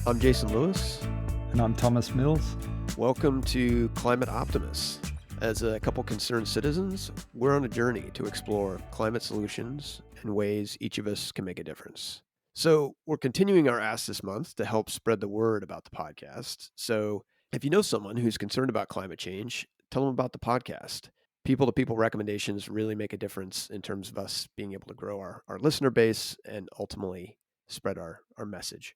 I'm Jason Lewis. And I'm Thomas Mills. Welcome to Climate Optimists. As a couple concerned citizens, we're on a journey to explore climate solutions and ways each of us can make a difference. So we're continuing our Ask this month to help spread the word about the podcast. So if you know someone who's concerned about climate change, tell them about the podcast. People-to-people recommendations really make a difference in terms of us being able to grow our listener base and ultimately spread our message.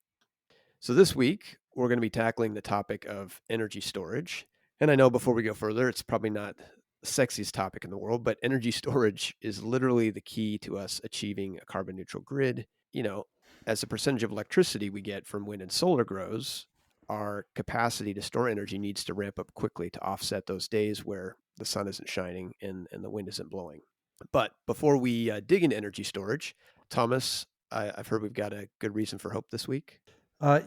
So this week, we're going to be tackling the topic of energy storage. And I know before we go further, it's probably not the sexiest topic in the world, but energy storage is literally the key to us achieving a carbon neutral grid. As the percentage of electricity we get from wind and solar grows, our capacity to store energy needs to ramp up quickly to offset those days where the sun isn't shining and the wind isn't blowing. But before we dig into energy storage, Thomas, I've heard we've got a good reason for hope this week.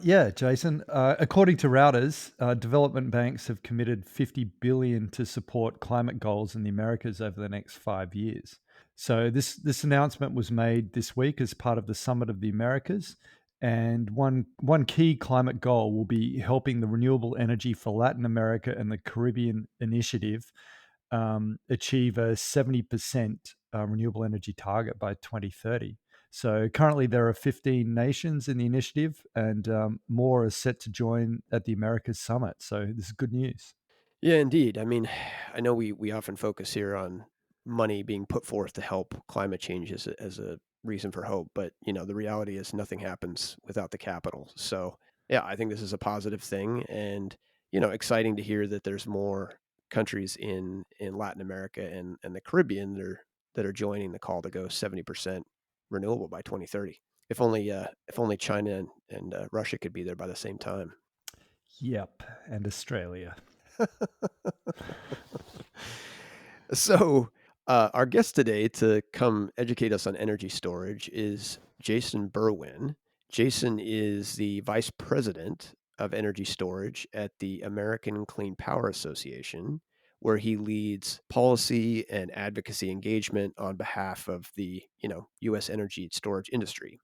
Yeah, Jason. According to Reuters, development banks have committed $50 billion to support climate goals in the Americas over the next 5 years. So this announcement was made this week as part of the Summit of the Americas. And one key climate goal will be helping the renewable energy for Latin America and the Caribbean initiative achieve a 70% renewable energy target by 2030. So currently there are 15 nations in the initiative, and more are set to join at the Americas Summit. So this is good news. Yeah, indeed. I mean, I know we often focus here on money being put forth to help climate change as a reason for hope, but the reality is nothing happens without the capital. So yeah, I think this is a positive thing, and exciting to hear that there's more countries in Latin America and the Caribbean that are joining the call to go 70% renewable by 2030. If only China and Russia could be there by the same time. Yep, and Australia. So, our guest today to come educate us on energy storage is Jason Burwen. Jason is the Vice President of Energy Storage at the American Clean Power Association, where he leads policy and advocacy engagement on behalf of the, U.S. energy storage industry.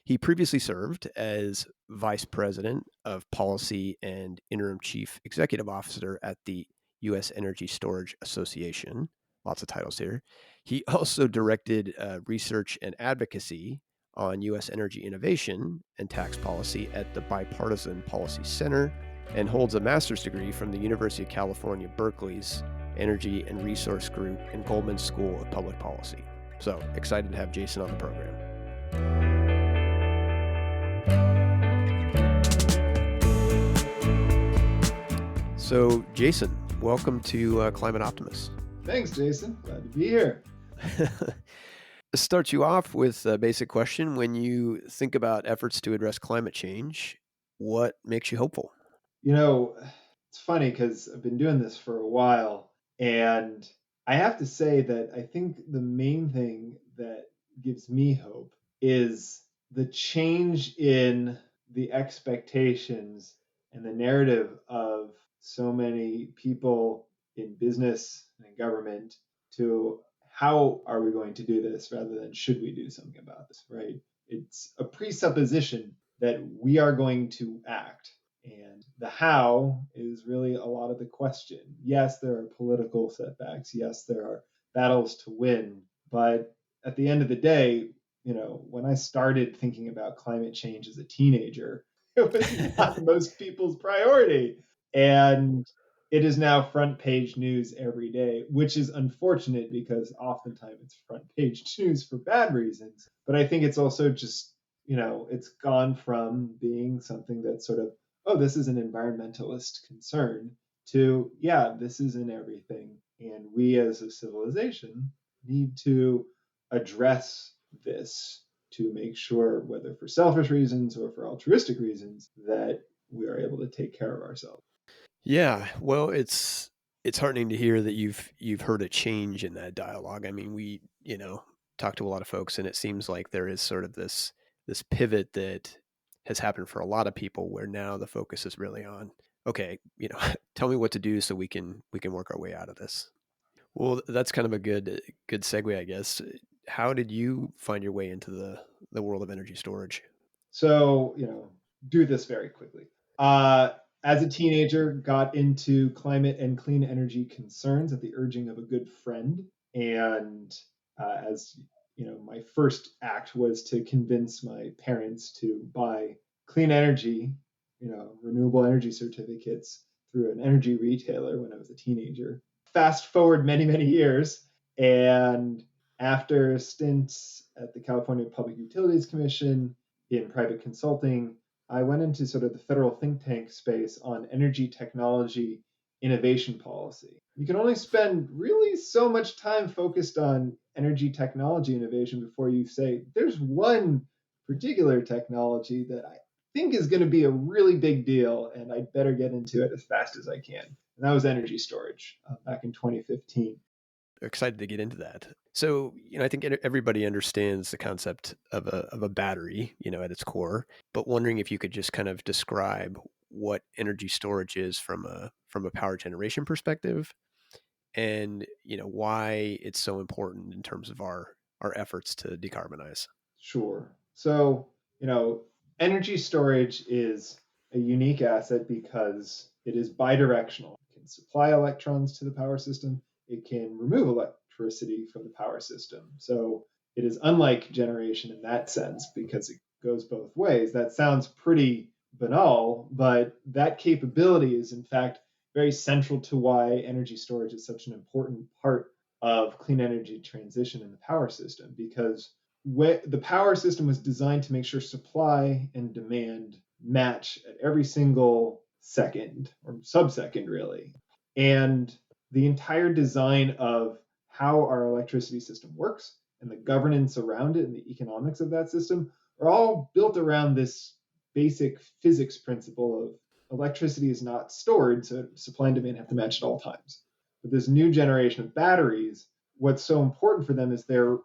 He previously served as Vice President of Policy and Interim Chief Executive Officer at the U.S. Energy Storage Association. Lots of titles here. He also directed research and advocacy on U.S. energy innovation and tax policy at the Bipartisan Policy Center and holds a master's degree from the University of California, Berkeley's Energy and Resource Group and Goldman School of Public Policy. So excited to have Jason on the program. So, Jason, welcome to Climate Optimists. Thanks, Jason. Glad to be here. Start you off with a basic question. When you think about efforts to address climate change, what makes you hopeful? It's funny because I've been doing this for a while, and I have to say that I think the main thing that gives me hope is the change in the expectations and the narrative of so many people in business and in government to how are we going to do this rather than should we do something about this, right? It's a presupposition that we are going to act. And the how is really a lot of the question. Yes, there are political setbacks. Yes, there are battles to win. But at the end of the day, when I started thinking about climate change as a teenager, it was not most people's priority. And it is now front page news every day, which is unfortunate because oftentimes it's front page news for bad reasons. But I think it's also just, it's gone from being something that's sort of, oh, this is an environmentalist concern to, yeah, this is in everything. And we as a civilization need to address this to make sure, whether for selfish reasons or for altruistic reasons, that we are able to take care of ourselves. Yeah, well, it's heartening to hear that you've heard a change in that dialogue. I mean, we, talk to a lot of folks, and it seems like there is sort of this pivot that has happened for a lot of people where now the focus is really on, okay, tell me what to do so we can work our way out of this. Well, that's kind of a good segue, I guess. How did you find your way into the world of energy storage? So, do this very quickly. Uh, as a teenager, got into climate and clean energy concerns at the urging of a good friend, and as you know, my first act was to convince my parents to buy clean energy, renewable energy certificates through an energy retailer when I was a teenager. Fast forward many, many years, and after stints at the California Public Utilities Commission in private consulting, I went into sort of the federal think tank space on energy technology innovation policy. You can only spend really so much time focused on energy technology innovation before you say, there's one particular technology that I think is going to be a really big deal, and I'd better get into it as fast as I can. And that was energy storage back in 2015. Excited to get into that. So, I think everybody understands the concept of a battery, at its core, but wondering if you could just kind of describe what energy storage is from a power generation perspective, and why it's so important in terms of our efforts to decarbonize. Sure. So, energy storage is a unique asset because it is bidirectional. It can supply electrons to the power system, it can remove electricity from the power system. So, it is unlike generation in that sense because it goes both ways. That sounds pretty banal, but that capability is, in fact, very central to why energy storage is such an important part of clean energy transition in the power system, because the power system was designed to make sure supply and demand match at every single second or subsecond, really. And the entire design of how our electricity system works and the governance around it and the economics of that system are all built around this basic physics principle of electricity is not stored, so supply and demand have to match at all times. With this new generation of batteries, what's so important for them is they're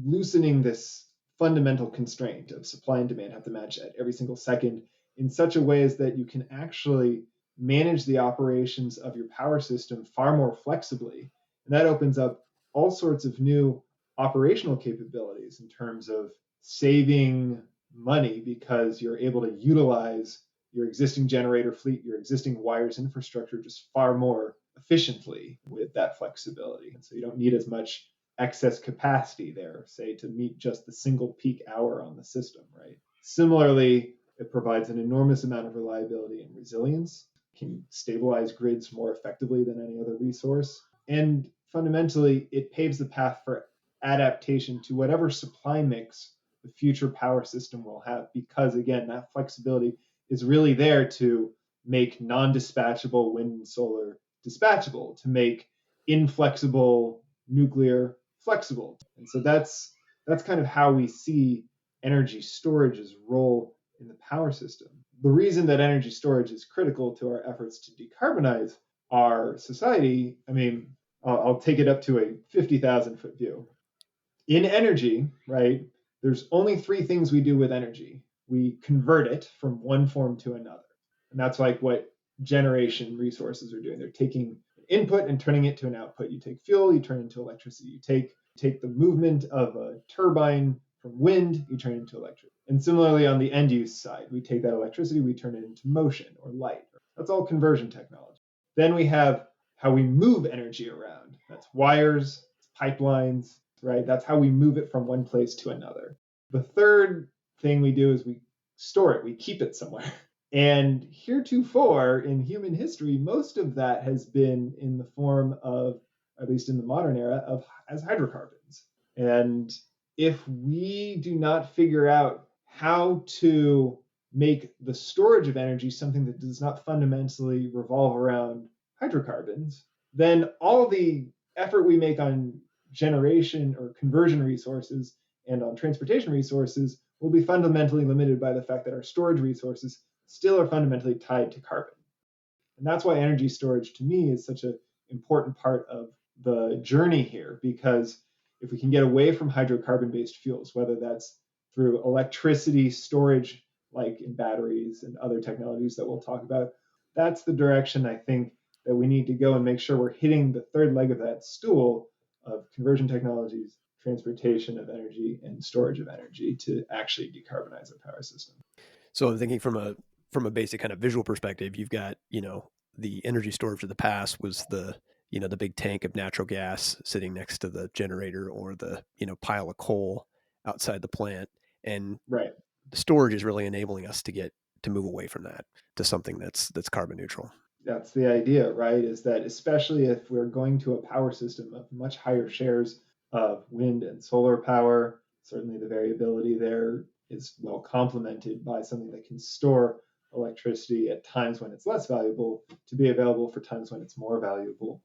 loosening this fundamental constraint of supply and demand have to match at every single second in such a way as that you can actually manage the operations of your power system far more flexibly. And that opens up all sorts of new operational capabilities in terms of saving money because you're able to utilize your existing generator fleet, your existing wires infrastructure just far more efficiently with that flexibility. And so you don't need as much excess capacity there, say, to meet just the single peak hour on the system, right? Similarly, it provides an enormous amount of reliability and resilience, can stabilize grids more effectively than any other resource. And fundamentally, it paves the path for adaptation to whatever supply mix the future power system will have, because again, that flexibility is really there to make non-dispatchable wind and solar dispatchable, to make inflexible nuclear flexible. And so that's kind of how we see energy storage's role in the power system. The reason that energy storage is critical to our efforts to decarbonize our society, I mean, I'll take it up to a 50,000 foot view. In energy, right, there's only three things we do with energy. We convert it from one form to another. And that's like what generation resources are doing. They're taking input and turning it to an output. You take fuel, you turn it into electricity. You take the movement of a turbine from wind, you turn it into electricity. And similarly, on the end use side, we take that electricity, we turn it into motion or light. That's all conversion technology. Then we have how we move energy around. That's wires, pipelines, right? That's how we move it from one place to another. The third thing we do is we store it, we keep it somewhere. And heretofore in human history, most of that has been in the form of, at least in the modern era, of as hydrocarbons. And if we do not figure out how to make the storage of energy something that does not fundamentally revolve around hydrocarbons, then all the effort we make on generation or conversion resources and on transportation resources will be fundamentally limited by the fact that our storage resources still are fundamentally tied to carbon. And that's why energy storage to me is such an important part of the journey here, because if we can get away from hydrocarbon-based fuels, whether that's through electricity storage, like in batteries and other technologies that we'll talk about, that's the direction I think that we need to go and make sure we're hitting the third leg of that stool of conversion technologies, transportation of energy, and storage of energy to actually decarbonize our power system. So I'm thinking from from a basic kind of visual perspective, you've got, the energy storage of the past was the big tank of natural gas sitting next to the generator or the, pile of coal outside the plant. And Right. the storage is really enabling us to move away from that to something that's carbon neutral. That's the idea, right? Is that especially if we're going to a power system of much higher shares of wind and solar power, certainly the variability there is well complemented by something that can store electricity at times when it's less valuable to be available for times when it's more valuable.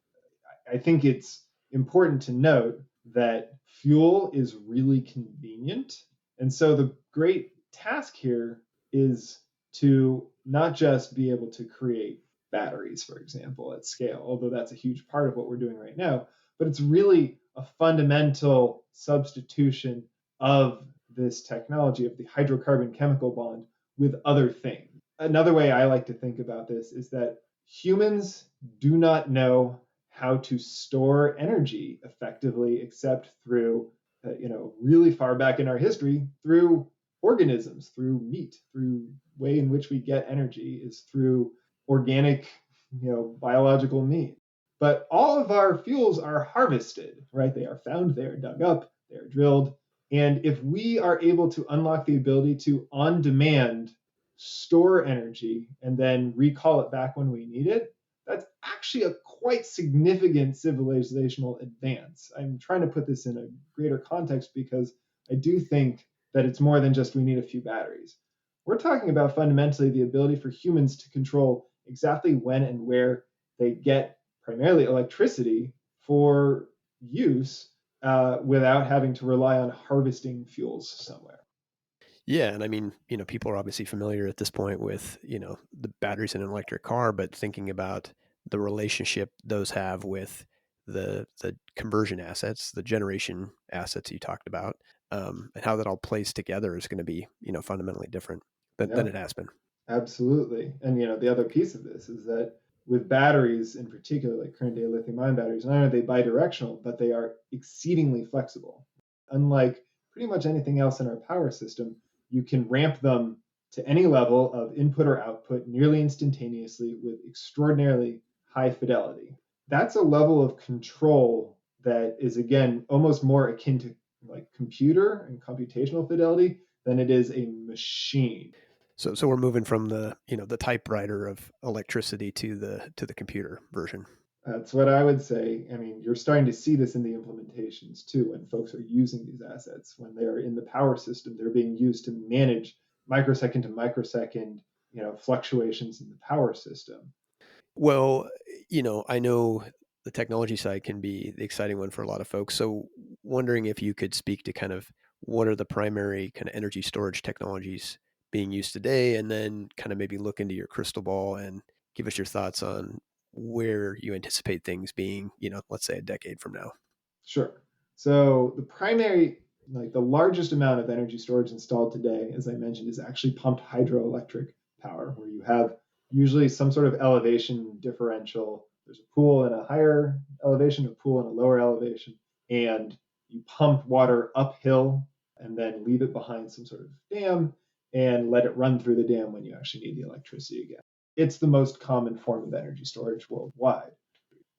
I think it's important to note that fuel is really convenient. And so the great task here is to not just be able to create batteries, for example, at scale, although that's a huge part of what we're doing right now, but it's really a fundamental substitution of this technology of the hydrocarbon chemical bond with other things. Another way I like to think about this is that humans do not know how to store energy effectively except through really far back in our history through organisms, through meat, through way in which we get energy is through organic, biological means. But all of our fuels are harvested, right? They are found, they are dug up, they are drilled. And if we are able to unlock the ability to on demand store energy and then recall it back when we need it, that's actually a quite significant civilizational advance. I'm trying to put this in a greater context because I do think that it's more than just we need a few batteries. We're talking about fundamentally the ability for humans to control exactly when and where they get primarily electricity for use without having to rely on harvesting fuels somewhere. Yeah, and I mean, people are obviously familiar at this point with, the batteries in an electric car, but thinking about the relationship those have with the conversion assets, the generation assets you talked about, and how that all plays together is going to be, fundamentally different than Yeah. it has been. Absolutely. And the other piece of this is that with batteries in particular, like current day lithium ion batteries, not only are they bidirectional, but they are exceedingly flexible. Unlike pretty much anything else in our power system, you can ramp them to any level of input or output nearly instantaneously with extraordinarily high fidelity. That's a level of control that is, again, almost more akin to like computer and computational fidelity than it is a machine. So we're moving from the typewriter of electricity to the computer version. That's what I would say. I mean, you're starting to see this in the implementations too, when folks are using these assets. When they're in the power system, they're being used to manage microsecond to microsecond, fluctuations in the power system. Well, I know the technology side can be the exciting one for a lot of folks. So, wondering if you could speak to kind of what are the primary kind of energy storage technologies being used today, and then kind of maybe look into your crystal ball and give us your thoughts on where you anticipate things being, let's say a decade from now. Sure. So the primary, like the largest amount of energy storage installed today, as I mentioned, is actually pumped hydroelectric power, where you have usually some sort of elevation differential. There's a pool in a higher elevation, a pool in a lower elevation, and you pump water uphill and then leave it behind some sort of dam and let it run through the dam when you actually need the electricity again. It's the most common form of energy storage worldwide.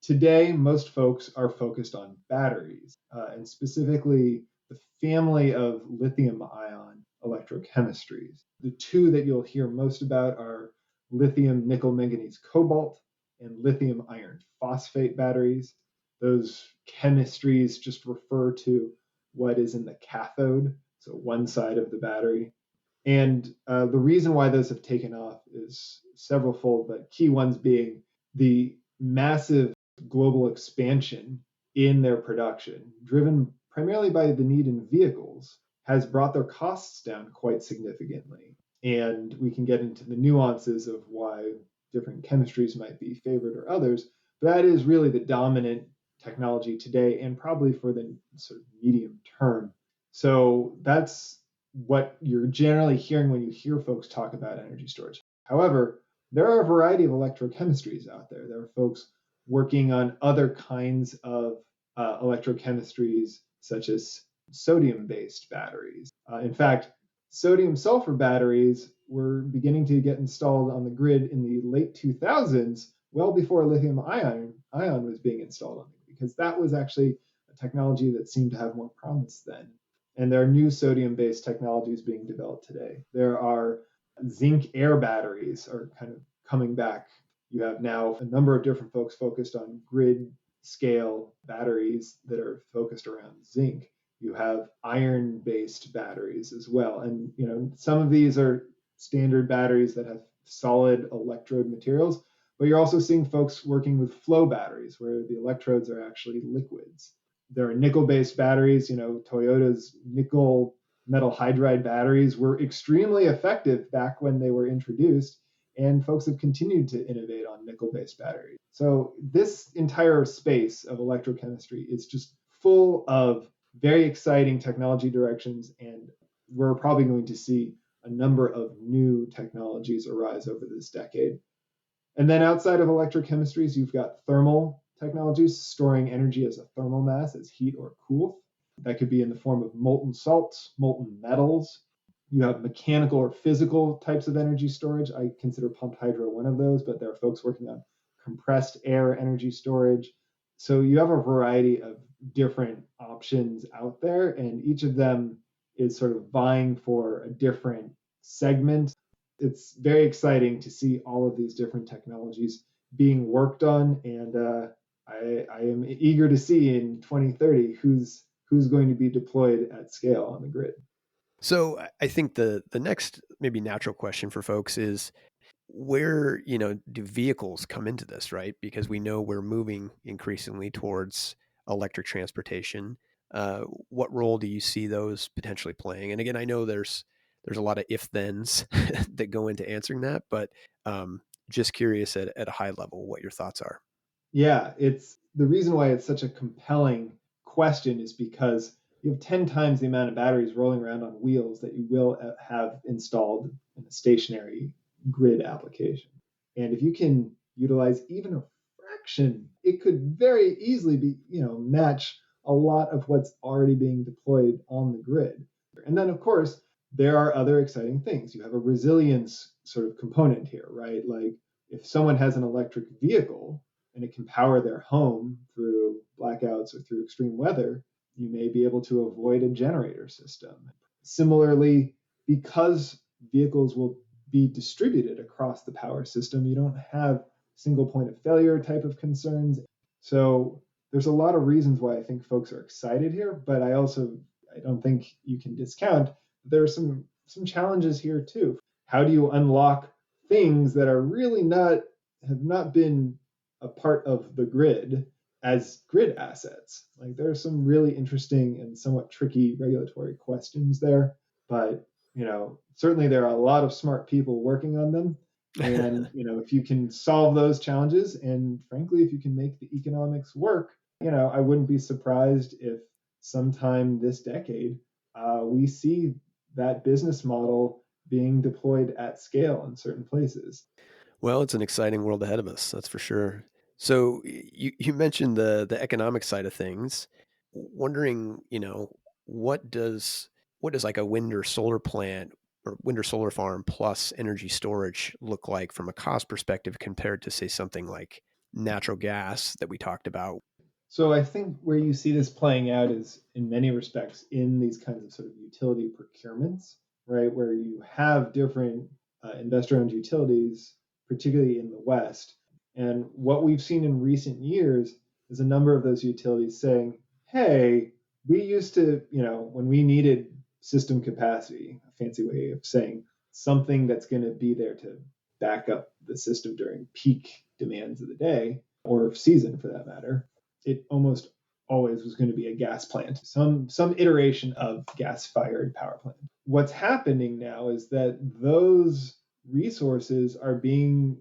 Today, most folks are focused on batteries, and specifically the family of lithium ion electrochemistries. The two that you'll hear most about are lithium nickel manganese cobalt and lithium iron phosphate batteries. Those chemistries just refer to what is in the cathode, so one side of the battery. And the reason why those have taken off is several fold, but key ones being the massive global expansion in their production, driven primarily by the need in vehicles, has brought their costs down quite significantly. And we can get into the nuances of why different chemistries might be favored or others, but that is really the dominant technology today and probably for the sort of medium term. So that's what you're generally hearing when you hear folks talk about energy storage. However, there are a variety of electrochemistries out there. There are folks working on other kinds of electrochemistries, such as sodium based batteries. In fact, Sodium sulfur batteries were beginning to get installed on the grid in the late 2000s, well before lithium ion was being installed on it, because that was actually a technology that seemed to have more promise then. And there are new sodium based technologies being developed today. There are zinc air batteries are kind of coming back. You have now a number of different folks focused on grid scale batteries that are focused around zinc. You have iron based batteries as well. And some of these are standard batteries that have solid electrode materials, but you're also seeing folks working with flow batteries where the electrodes are actually liquids. There are nickel based batteries. Toyota's nickel metal hydride batteries were extremely effective back when they were introduced, and folks have continued to innovate on nickel based batteries. So this entire space of electrochemistry is just full of very exciting technology directions, and we're probably going to see a number of new technologies arise over this decade. And then outside of electrochemistries, you've got thermal technologies, storing energy as a thermal mass, as heat or cool. That could be in the form of molten salts, molten metals. You have mechanical or physical types of energy storage. I consider pumped hydro one of those, but there are folks working on compressed air energy storage. So you have a variety of different options out there, and each of them is sort of vying for a different segment. It's very exciting to see all of these different technologies being worked on, and I am eager to see in 2030 who's going to be deployed at scale on the grid. So I think the next maybe natural question for folks is where, do vehicles come into this, right? Because we know we're moving increasingly towards electric transportation. What role do you see those potentially playing? And again, I know there's a lot of if thens that go into answering that, but just curious at a high level what your thoughts are. Yeah, it's the reason why it's such a compelling question is because you have 10 times the amount of batteries rolling around on wheels that you will have installed in a stationary grid application. And if you can utilize even a fraction, it could very easily match a lot of what's already being deployed on the grid. And then, of course, there are other exciting things. You have a resilience sort of component here, right? Like if someone has an electric vehicle, and it can power their home through blackouts or through extreme weather, you may be able to avoid a generator system. Similarly, because vehicles will be distributed across the power system, you don't have single point of failure type of concerns. So there's a lot of reasons why I think folks are excited here, but I don't think you can discount there are some challenges here too. How do you unlock things that are really have not been a part of the grid as grid assets? Like there are some really interesting and somewhat tricky regulatory questions there, but certainly there are a lot of smart people working on them. And if you can solve those challenges, and frankly, if you can make the economics work, I wouldn't be surprised if sometime this decade we see that business model being deployed at scale in certain places. Well, it's an exciting world ahead of us, that's for sure. So you mentioned the economic side of things. Wondering, what does like a wind or solar plant or wind or solar farm plus energy storage look like from a cost perspective compared to say something like natural gas that we talked about? So I think where you see this playing out is in many respects in these kinds of sort of utility procurements, right? Where you have different investor-owned utilities, particularly in the West. And what we've seen in recent years is a number of those utilities saying, hey, we used to, when we needed system capacity, a fancy way of saying something that's going to be there to back up the system during peak demands of the day or season for that matter, it almost always was going to be a gas plant, some iteration of gas-fired power plant. What's happening now is that those resources are being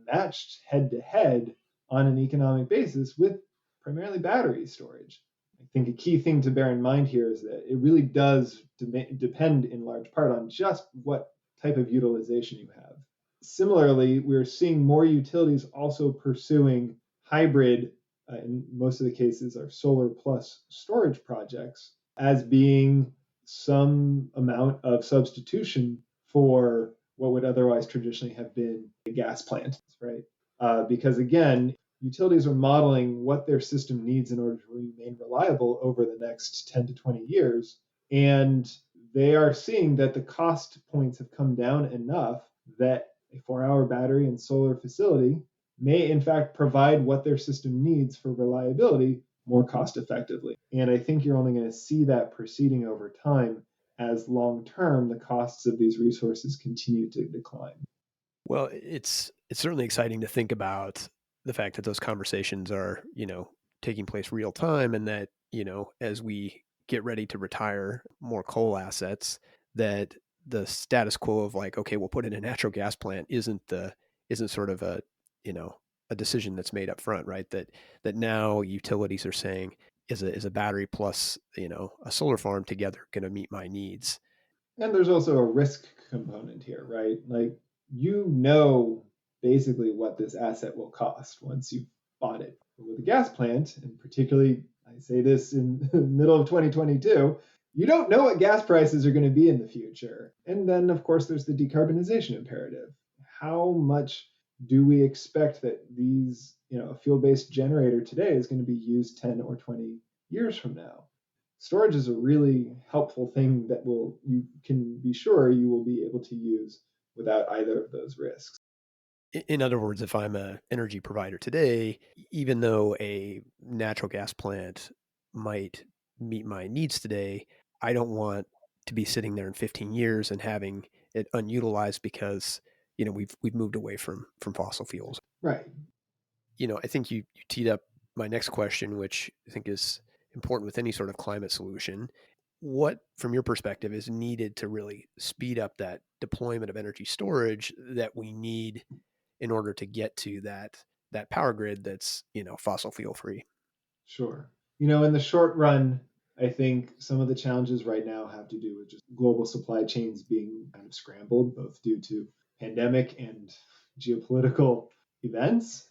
matched head to head on an economic basis with primarily battery storage. I think a key thing to bear in mind here is that it really does depend in large part on just what type of utilization you have. Similarly, we're seeing more utilities also pursuing hybrid, in most of the cases, are solar plus storage projects as being some amount of substitution for what would otherwise traditionally have been a gas plant, right? Because again, utilities are modeling what their system needs in order to remain reliable over the next 10 to 20 years. And they are seeing that the cost points have come down enough that a 4-hour battery and solar facility may, in fact, provide what their system needs for reliability more cost effectively. And I think you're only going to see that proceeding over time as long term the costs of these resources continue to decline. Well, it's certainly exciting to think about the fact that those conversations are, taking place real time, and that, as we get ready to retire more coal assets, that the status quo of like, okay, we'll put in a natural gas plant isn't sort of a decision that's made up front, right? That now utilities are saying, is a battery plus, a solar farm together going to meet my needs? And there's also a risk component here, right? Like, you know, basically what this asset will cost once you've bought it. But with a gas plant, and particularly, I say this in the middle of 2022, you don't know what gas prices are going to be in the future. And then, of course, there's the decarbonization imperative. How much do we expect that these, a fuel-based generator today is going to be used 10 or 20 years from now? Storage is a really helpful thing that you can be sure you will be able to use without either of those risks. In other words, if I'm an energy provider today, even though a natural gas plant might meet my needs today, I don't want to be sitting there in 15 years and having it unutilized because we've moved away from fossil fuels. Right. I think you teed up my next question, which I think is important with any sort of climate solution. What, from your perspective, is needed to really speed up that deployment of energy storage that we need in order to get to that power grid that's fossil fuel free? Sure. In the short run, I think some of the challenges right now have to do with just global supply chains being kind of scrambled, both due to pandemic and geopolitical events.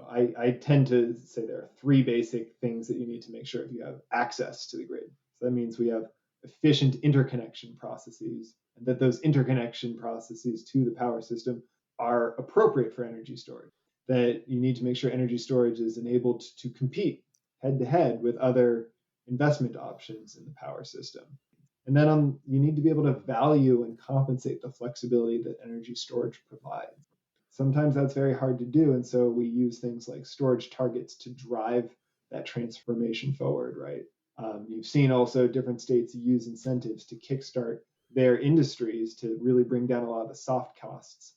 I tend to say there are three basic things that you need to make sure if you have access to the grid. So that means we have efficient interconnection processes, and that those interconnection processes to the power system are appropriate for energy storage. That you need to make sure energy storage is enabled to compete head to head with other investment options in the power system. And then you need to be able to value and compensate the flexibility that energy storage provides. Sometimes that's very hard to do. And so we use things like storage targets to drive that transformation forward, right? You've seen also different states use incentives to kickstart their industries to really bring down a lot of the soft costs.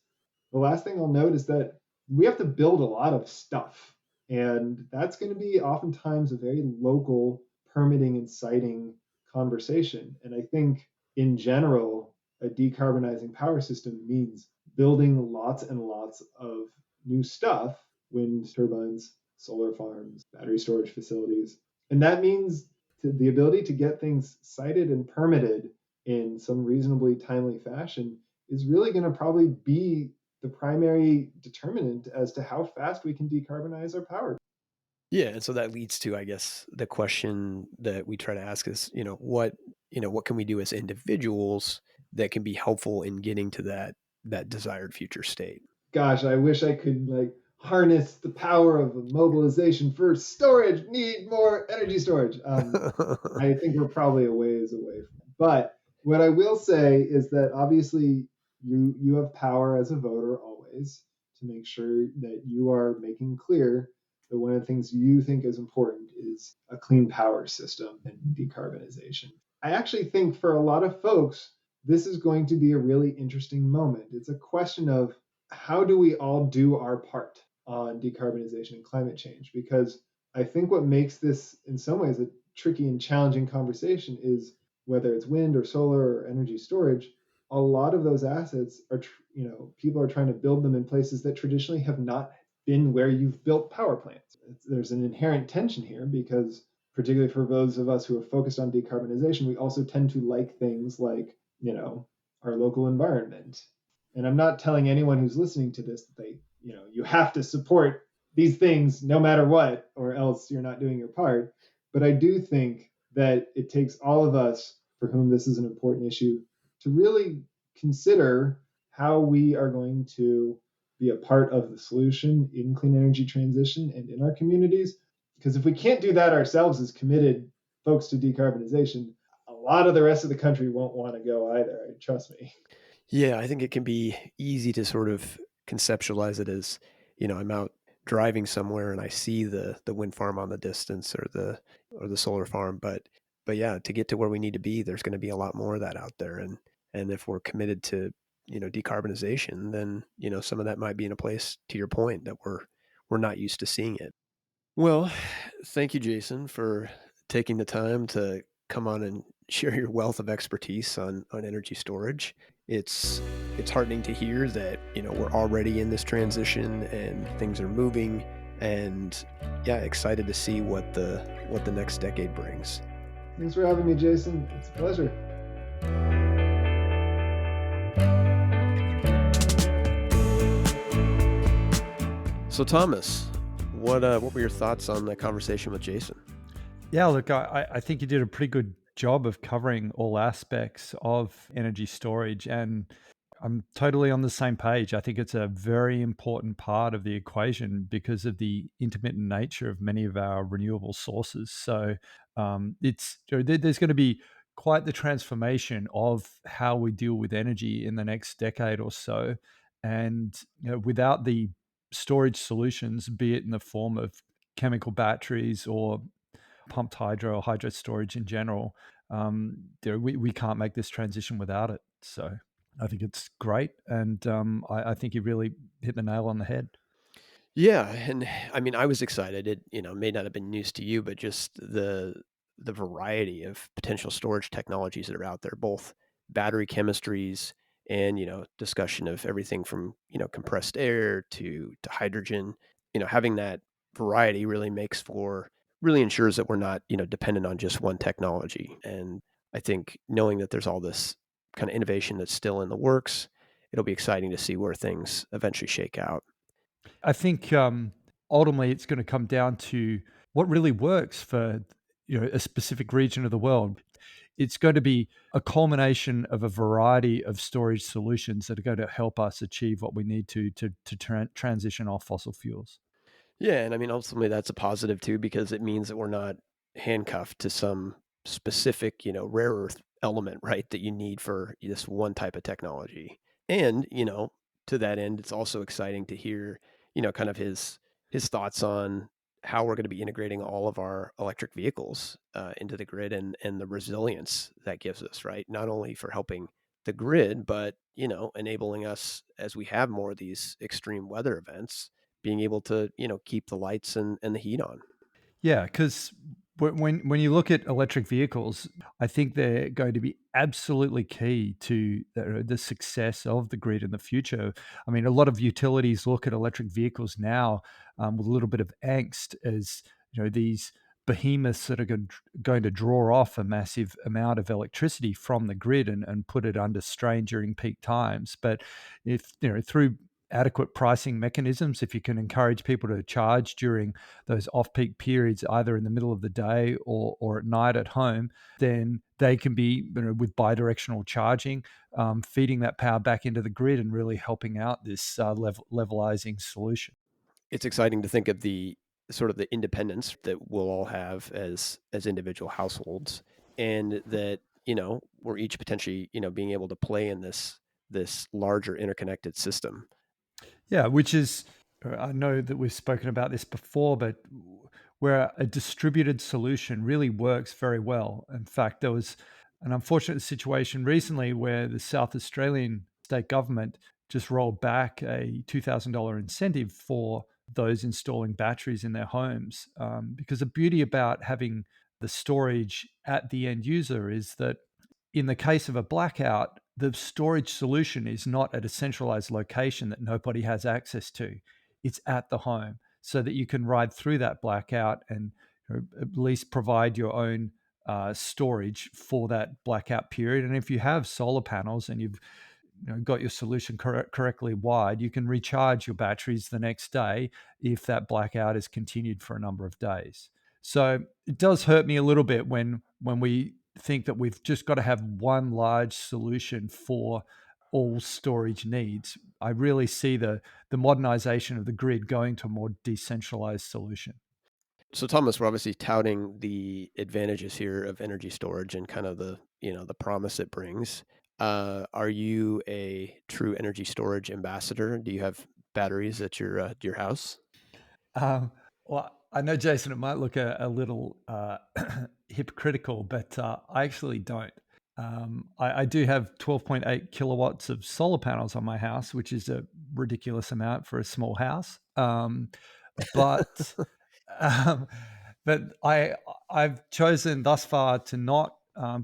The last thing I'll note is that we have to build a lot of stuff. And that's going to be oftentimes a very local permitting and siting conversation. And I think in general, a decarbonizing power system means building lots and lots of new stuff: wind turbines, solar farms, battery storage facilities. And that means the ability to get things sited and permitted in some reasonably timely fashion is really going to probably be the primary determinant as to how fast we can decarbonize our power. Yeah, and so that leads to, I guess, the question that we try to ask is, what can we do as individuals that can be helpful in getting to that desired future state? Gosh, I wish I could harness the power of mobilization for storage. Need more energy storage. I think we're probably a ways away from it. But what I will say is that obviously you have power as a voter always to make sure that you are making clear that one of the things you think is important is a clean power system and decarbonization. I actually think for a lot of folks, this is going to be a really interesting moment. It's a question of how do we all do our part on decarbonization and climate change? Because I think what makes this in some ways a tricky and challenging conversation is whether it's wind or solar or energy storage, a lot of those assets are, people are trying to build them in places that traditionally have not been where you've built power plants. There's an inherent tension here because, particularly for those of us who are focused on decarbonization, we also tend to like things like, our local environment. And I'm not telling anyone who's listening to this that you have to support these things no matter what, or else you're not doing your part. But I do think that it takes all of us for whom this is an important issue to really consider how we are going to be a part of the solution in clean energy transition and in our communities. Because if we can't do that ourselves as committed folks to decarbonization, a lot of the rest of the country won't want to go either. Trust me. Yeah, I think it can be easy to sort of conceptualize it as, I'm out driving somewhere and I see the wind farm on the distance or the solar farm, but yeah, to get to where we need to be, there's going to be a lot more of that out there, and if we're committed to, decarbonization, then, some of that might be in a place, to your point, that we're not used to seeing it. Well, thank you, Jason, for taking the time to come on and share your wealth of expertise on energy storage. It's it's heartening to hear that, we're already in this transition and things are moving, and yeah, excited to see what the next decade brings. Thanks for having me, Jason. It's a pleasure. So, Thomas, what were your thoughts on the conversation with Jason? Yeah, look, I think you did a pretty good job of covering all aspects of energy storage, and I'm totally on the same page. I think it's a very important part of the equation because of the intermittent nature of many of our renewable sources. So there's going to be quite the transformation of how we deal with energy in the next decade or so, and without the storage solutions, be it in the form of chemical batteries or pumped hydro or hydro storage in general, we can't make this transition without it. So I think it's great. And I think you really hit the nail on the head. Yeah, and I mean, I was excited. It, may not have been news to you, but just the variety of potential storage technologies that are out there, both battery chemistries and, discussion of everything from, compressed air to hydrogen. Having that variety really ensures that we're not, dependent on just one technology. And I think knowing that there's all this kind of innovation that's still in the works, it'll be exciting to see where things eventually shake out. I think ultimately it's going to come down to what really works for a specific region of the world. It's going to be a culmination of a variety of storage solutions that are going to help us achieve what we need to transition off fossil fuels. Yeah, and I mean, ultimately, that's a positive too because it means that we're not handcuffed to some specific, rare earth element, right, that you need for this one type of technology. And, to that end, it's also exciting to hear, kind of his thoughts on how we're going to be integrating all of our electric vehicles into the grid and the resilience that gives us, right? Not only for helping the grid, but, enabling us as we have more of these extreme weather events being able to, keep the lights and the heat on. Yeah, because when you look at electric vehicles, I think they're going to be absolutely key to the success of the grid in the future. I mean, a lot of utilities look at electric vehicles now with a little bit of angst as these behemoths that are going to draw off a massive amount of electricity from the grid and put it under strain during peak times. But if through adequate pricing mechanisms, if you can encourage people to charge during those off-peak periods, either in the middle of the day or at night at home, then they can be, with bidirectional charging, feeding that power back into the grid and really helping out this levelizing solution. It's exciting to think of the sort of the independence that we'll all have as individual households, and that we're each potentially being able to play in this larger interconnected system. Yeah, which is, I know that we've spoken about this before, but where a distributed solution really works very well. In fact, there was an unfortunate situation recently where the South Australian state government just rolled back a $2,000 incentive for those installing batteries in their homes. Because the beauty about having the storage at the end user is that in the case of a blackout, the storage solution is not at a centralized location that nobody has access to. It's at the home so that you can ride through that blackout and at least provide your own storage for that blackout period. And if you have solar panels and you've got your solution correctly wired, you can recharge your batteries the next day if that blackout is continued for a number of days. So it does hurt me a little bit when we think that we've just got to have one large solution for all storage needs. I really see the modernization of the grid going to a more decentralized solution. So Thomas, we're obviously touting the advantages here of energy storage and kind of the, the promise it brings. Are you a true energy storage ambassador? Do you have batteries at your house? Um, well, I know, Jason, it might look a little hypocritical, but I actually don't. I do have 12.8 kilowatts of solar panels on my house, which is a ridiculous amount for a small house. But um, but I've chosen thus far to not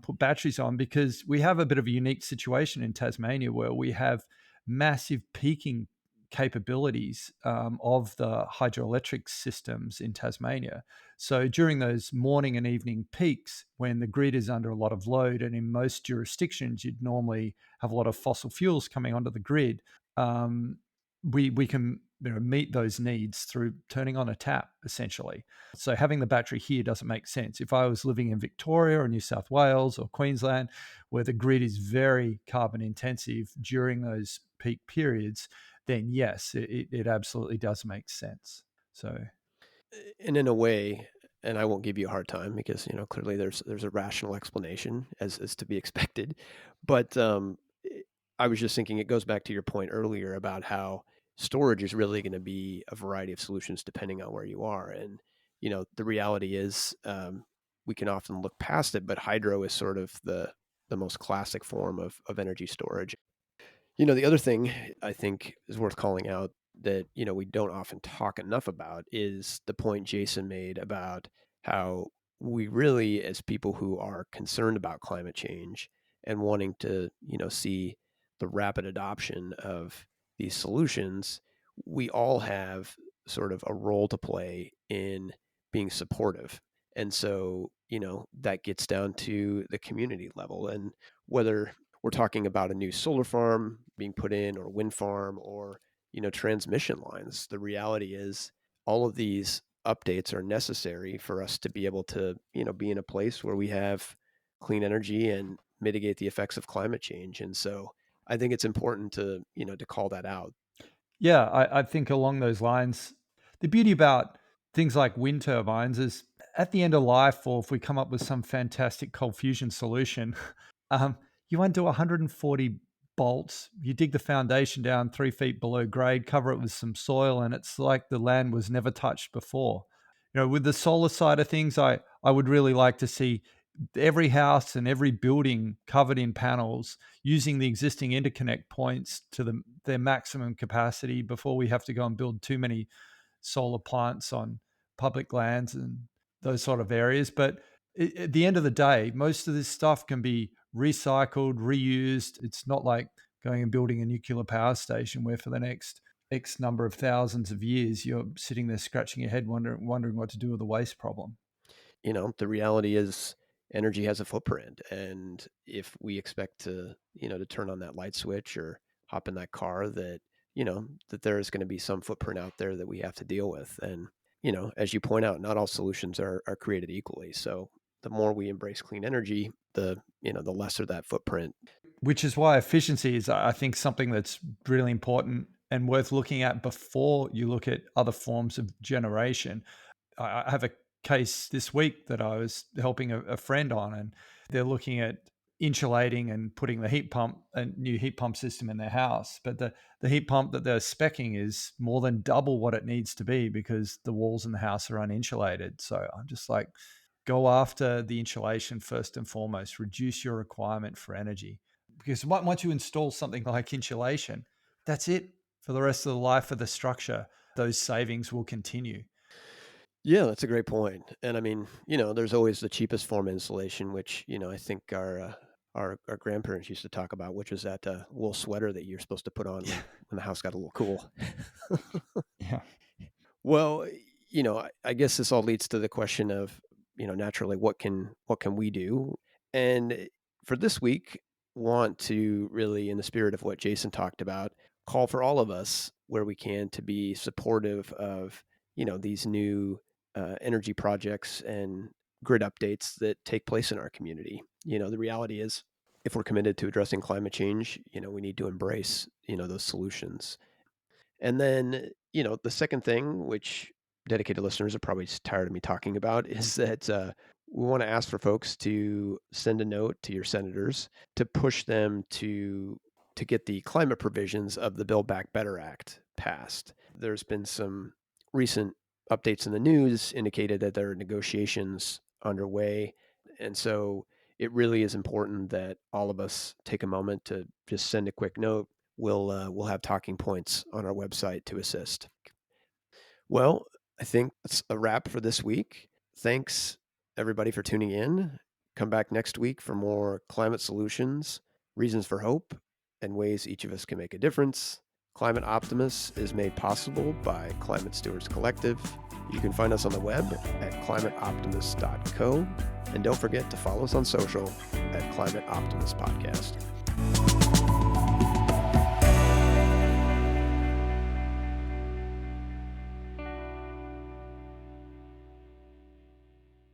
put batteries on because we have a bit of a unique situation in Tasmania where we have massive peaking capabilities of the hydroelectric systems in Tasmania. So during those morning and evening peaks, when the grid is under a lot of load, and in most jurisdictions you'd normally have a lot of fossil fuels coming onto the grid, um, we can meet those needs through turning on a tap, essentially. So having the battery here doesn't make sense. If I was living in Victoria or New South Wales or Queensland, where the grid is very carbon intensive during those peak periods, then yes, it absolutely does make sense. So And in a way, and I won't give you a hard time because clearly there's a rational explanation as to be expected, but I was just thinking it goes back to your point earlier about how storage is really going to be a variety of solutions depending on where you are, and the reality is we can often look past it, but hydro is sort of the most classic form of energy storage. The other thing I think is worth calling out that, we don't often talk enough about is the point Jason made about how we really, as people who are concerned about climate change and wanting to, see the rapid adoption of these solutions, we all have sort of a role to play in being supportive. And so, that gets down to the community level, and whether we're talking about a new solar farm being put in or wind farm or transmission lines, the reality is all of these updates are necessary for us to be able to be in a place where we have clean energy and mitigate the effects of climate change. And so I think it's important to call that out. yeah, I think along those lines, the beauty about things like wind turbines is at the end of life, or if we come up with some fantastic cold fusion solution, you undo 140 bolts, you dig the foundation down 3 feet below grade, cover it with some soil, and it's like the land was never touched before. With the solar side of things, I would really like to see every house and every building covered in panels using the existing interconnect points to their maximum capacity before we have to go and build too many solar plants on public lands and those sort of areas. But at the end of the day, most of this stuff can be recycled, reused. It's not like going and building a nuclear power station where for the next X number of thousands of years you're sitting there scratching your head wondering what to do with the waste problem. The reality is energy has a footprint. And if we expect to turn on that light switch or hop in that car, that there is going to be some footprint out there that we have to deal with. And, as you point out, not all solutions are created equally. So the more we embrace clean energy, the lesser that footprint. Which is why efficiency is, I think, something that's really important and worth looking at before you look at other forms of generation. I have a case this week that I was helping a friend on, and they're looking at insulating and putting a new heat pump system in their house. But the heat pump that they're speccing is more than double what it needs to be because the walls in the house are uninsulated. So I'm just like, go after the insulation first and foremost, reduce your requirement for energy. Because once you install something like insulation, that's it for the rest of the life of the structure. Those savings will continue. Yeah, that's a great point. And I mean, there's always the cheapest form of insulation, which, I think our grandparents used to talk about, which was that wool sweater that you're supposed to put on Yeah. when the house got a little cool. Yeah. Well, I guess this all leads to the question of, naturally, what can we do? And for this week, want to really, in the spirit of what Jason talked about, call for all of us where we can to be supportive of, these new energy projects and grid updates that take place in our community. The reality is, if we're committed to addressing climate change, we need to embrace, those solutions. And then, the second thing, which dedicated listeners are probably just tired of me talking about, is that we want to ask for folks to send a note to your senators to push them to get the climate provisions of the Build Back Better Act passed. There's been some recent updates in the news indicated that there are negotiations underway. And so it really is important that all of us take a moment to just send a quick note. We'll have talking points on our website to assist. Well, I think that's a wrap for this week. Thanks everybody for tuning in. Come back next week for more climate solutions, reasons for hope, and ways each of us can make a difference. Climate Optimists is made possible by Climate Stewards Collective. You can find us on the web at climateoptimist.co. And don't forget to follow us on social at Climate Optimist Podcast.